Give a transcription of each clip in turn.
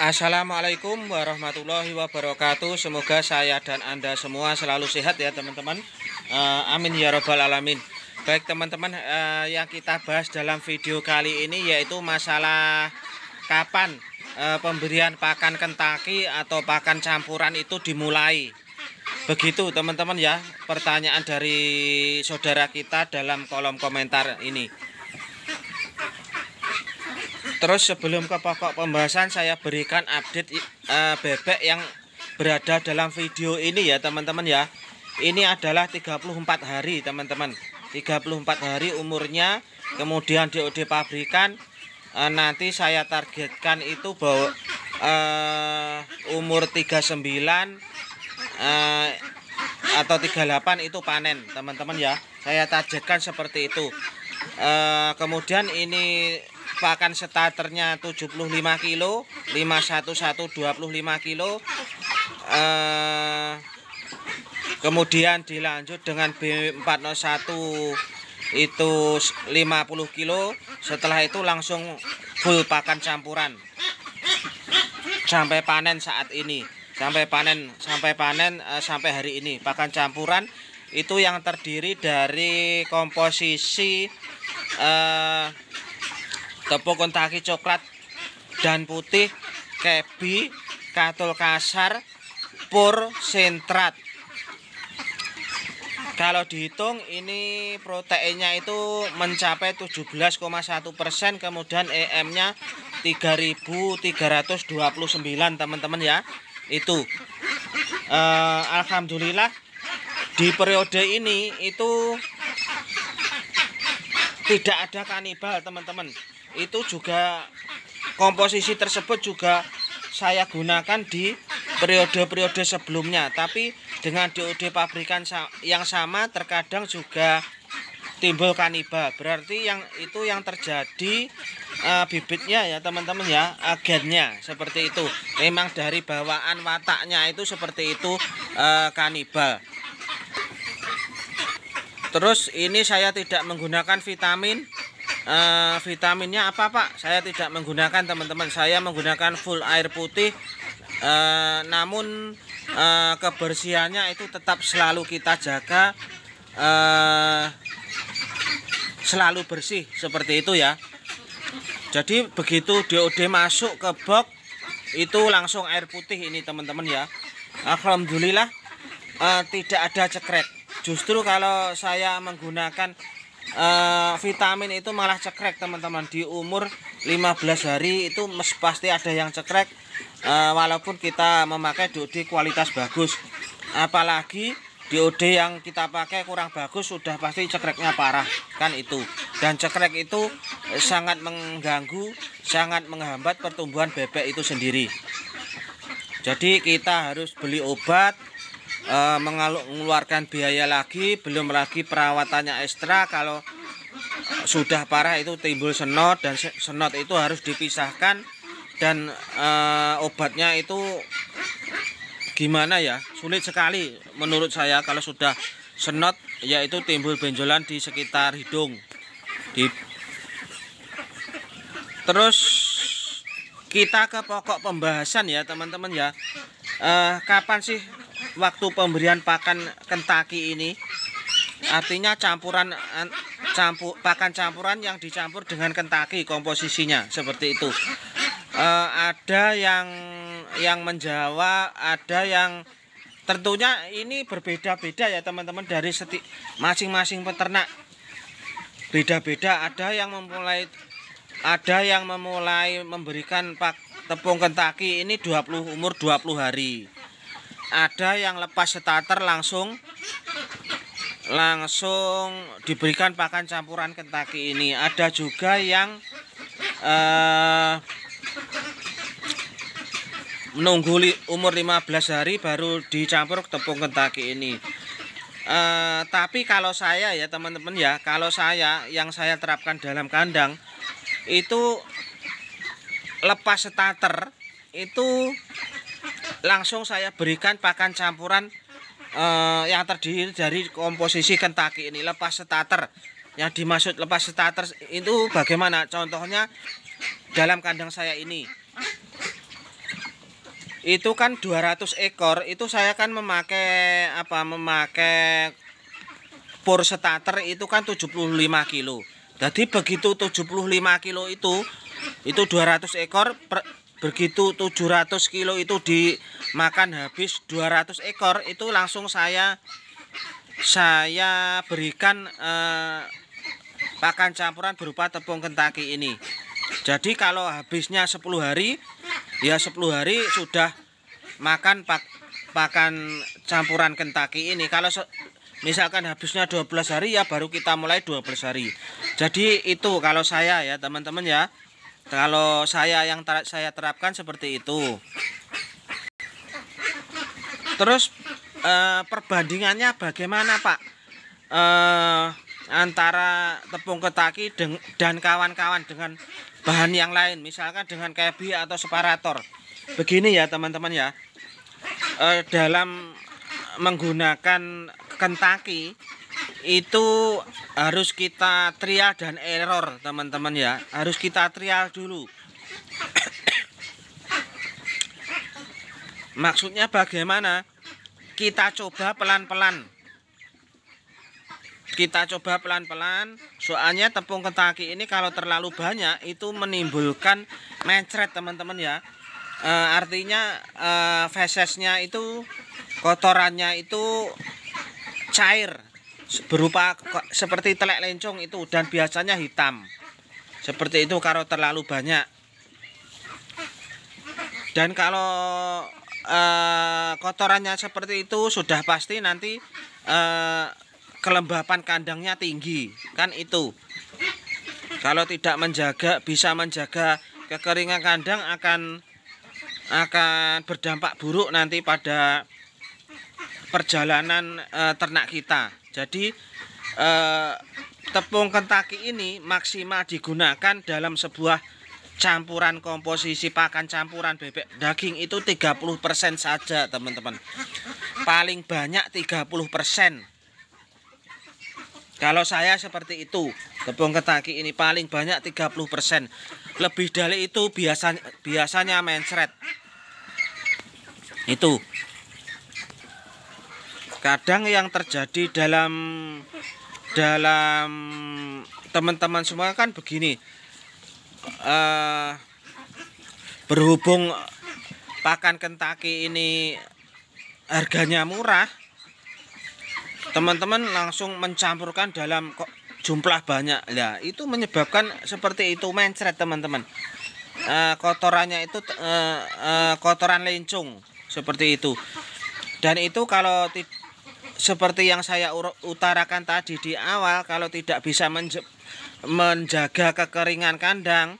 Assalamualaikum warahmatullahi wabarakatuh. Semoga saya dan Anda semua selalu sehat ya teman-teman. Amin ya robbal alamin. Baik teman-teman, yang kita bahas dalam video kali ini yaitu masalah kapan pemberian pakan Kentucky atau pakan campuran itu dimulai. Begitu teman-teman ya, pertanyaan dari saudara kita dalam kolom komentar ini. Terus sebelum ke pokok pembahasan, saya berikan update bebek yang berada dalam video ini ya teman-teman ya. Ini adalah 34 hari teman-teman, 34 hari umurnya. Kemudian DOD pabrikan nanti saya targetkan itu bahwa umur 39 atau 38 itu panen teman-teman ya. Saya targetkan seperti itu. Kemudian ini pakan starternya 75 kilo, 511 25 kilo. Kemudian dilanjut dengan B401 itu 50 kilo. Setelah itu langsung full pakan campuran sampai panen saat ini, sampai panen sampai hari ini. Pakan campuran itu yang terdiri dari komposisi tepung Kentucky coklat dan putih, kebi, katul kasar, pur, sentrat. Kalau dihitung ini proteinnya itu mencapai 17,1%, kemudian EM-nya 3.329 teman-teman ya. Itu alhamdulillah di periode ini itu tidak ada kanibal teman-teman. Itu juga komposisi tersebut juga saya gunakan di periode-periode sebelumnya, tapi dengan DOD pabrikan yang sama terkadang juga timbul kanibal. Berarti yang terjadi bibitnya ya teman-teman ya, agennya seperti itu. Memang dari bawaan wataknya itu seperti itu, kanibal. Terus ini saya tidak menggunakan vitamin. Vitaminnya apa Pak? Saya tidak menggunakan teman-teman. Saya menggunakan full air putih. Namun kebersihannya itu tetap selalu kita jaga, selalu bersih seperti itu ya. Jadi begitu DOD masuk ke box itu langsung air putih ini teman-teman ya. Alhamdulillah tidak ada cekrek. Justru kalau saya menggunakan vitamin itu malah cekrek teman-teman. Di umur 15 hari itu pasti ada yang cekrek, walaupun kita memakai DOD kualitas bagus. Apalagi DOD yang kita pakai kurang bagus sudah pasti cekreknya parah kan itu. Dan cekrek itu sangat mengganggu, sangat menghambat pertumbuhan bebek itu sendiri. Jadi kita harus beli obat, mengeluarkan biaya lagi, belum lagi perawatannya ekstra. Kalau sudah parah itu timbul senot, dan senot itu harus dipisahkan, dan obatnya itu gimana ya, sulit sekali menurut saya. Kalau sudah senot yaitu timbul benjolan di sekitar hidung. Terus kita ke pokok pembahasan ya teman-teman ya. Kapan sih waktu pemberian pakan Kentucky ini? Artinya pakan campuran yang dicampur dengan Kentucky komposisinya seperti itu. Ada yang menjawab, ada yang tentunya ini berbeda-beda ya teman-teman, dari masing-masing peternak beda-beda. Ada yang memulai memberikan tepung Kentucky ini umur 20 hari. Ada yang lepas starter langsung diberikan pakan campuran Kentucky ini. Ada juga yang menunggu umur 15 hari baru dicampur tepung Kentucky ini. Tapi kalau saya ya teman-teman ya, kalau yang saya terapkan dalam kandang itu lepas starter itu langsung saya berikan pakan campuran yang terdiri dari komposisi Kentucky ini. Lepas starter, yang dimaksud lepas starter itu bagaimana? Contohnya dalam kandang saya ini itu kan 200 ekor itu saya kan memakai memakai pour starter itu kan 75 kilo. Jadi begitu 75 kilo itu 200 ekor begitu 700 kilo itu dimakan habis 200 ekor itu langsung saya berikan pakan campuran berupa tepung Kentucky ini. Jadi kalau habisnya 10 hari ya 10 hari sudah makan pakan campuran Kentucky ini. Kalau misalkan habisnya 12 hari ya baru kita mulai 12 hari. Jadi itu kalau saya ya teman-teman ya. Kalau saya yang saya terapkan seperti itu. Terus perbandingannya bagaimana Pak? Antara tepung Kentucky dan kawan-kawan dengan bahan yang lain, misalkan dengan KB atau separator. Begini ya teman-teman ya. Dalam menggunakan Kentucky itu harus kita trial dan error teman-teman ya, harus kita trial dulu. Maksudnya bagaimana? Kita coba pelan-pelan, soalnya tepung Kentucky ini kalau terlalu banyak itu menimbulkan mencret teman-teman ya. Artinya fesesnya itu, kotorannya itu cair berupa seperti telek lencong itu, dan biasanya hitam seperti itu kalau terlalu banyak. Dan kalau kotorannya seperti itu sudah pasti nanti kelembapan kandangnya tinggi kan itu. Kalau tidak bisa menjaga kekeringan kandang akan berdampak buruk nanti pada perjalanan ternak kita. Jadi tepung Kentucky ini maksimal digunakan dalam sebuah campuran komposisi pakan campuran bebek daging itu 30% saja teman-teman. Paling banyak 30%. Kalau saya seperti itu, tepung Kentucky ini paling banyak 30%. Lebih dari itu biasanya mencret. Itu kadang yang terjadi dalam teman-teman semua kan begini, berhubung pakan Kentucky ini harganya murah, teman-teman langsung mencampurkan dalam jumlah banyak. Nah, itu menyebabkan seperti itu mencret teman-teman. Kotorannya itu kotoran lencung seperti itu. Dan itu kalau seperti yang saya utarakan tadi di awal, kalau tidak bisa menjaga kekeringan kandang,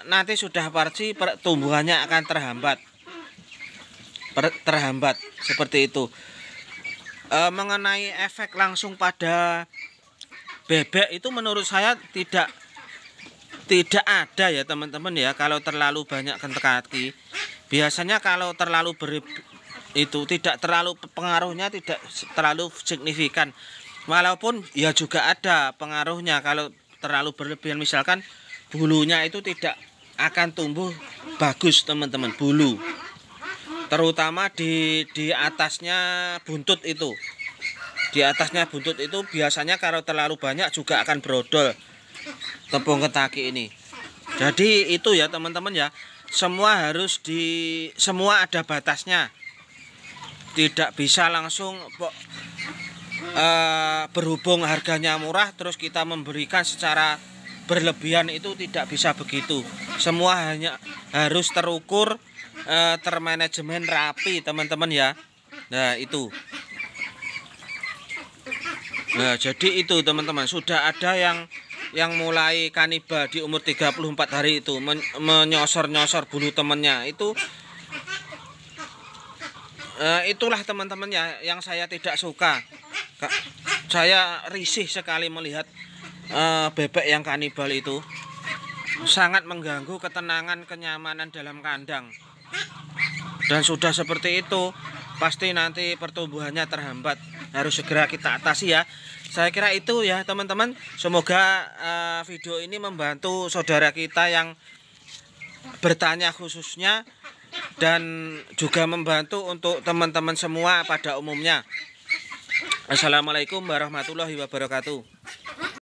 nanti sudah pasti pertumbuhannya akan terhambat seperti itu. Mengenai efek langsung pada bebek itu menurut saya tidak ada ya teman-teman ya. Kalau terlalu banyak Kentucky, biasanya kalau terlalu itu tidak terlalu, pengaruhnya tidak terlalu signifikan. Walaupun ya juga ada pengaruhnya kalau terlalu berlebihan, misalkan bulunya itu tidak akan tumbuh bagus teman-teman, bulu terutama di atasnya buntut itu. Di atasnya buntut itu biasanya kalau terlalu banyak juga akan brodol tepung Kentucky ini. Jadi itu ya teman-teman ya, semua ada batasnya. Tidak bisa langsung berhubung harganya murah terus kita memberikan secara berlebihan, itu tidak bisa begitu. Semua hanya harus terukur, termanajemen rapi teman-teman ya. Nah itu. Nah jadi itu teman-teman, sudah ada yang mulai kanibal di umur 34 hari itu, menyosor-nyosor bulu temennya itu. Itulah teman-teman ya yang saya tidak suka. Saya risih sekali melihat bebek yang kanibal itu. Sangat mengganggu ketenangan, kenyamanan dalam kandang. Dan sudah seperti itu pasti nanti pertumbuhannya terhambat. Harus segera kita atasi ya. Saya kira itu ya teman-teman. Semoga video ini membantu saudara kita yang bertanya khususnya dan juga membantu untuk teman-teman semua pada umumnya. Assalamualaikum warahmatullahi wabarakatuh.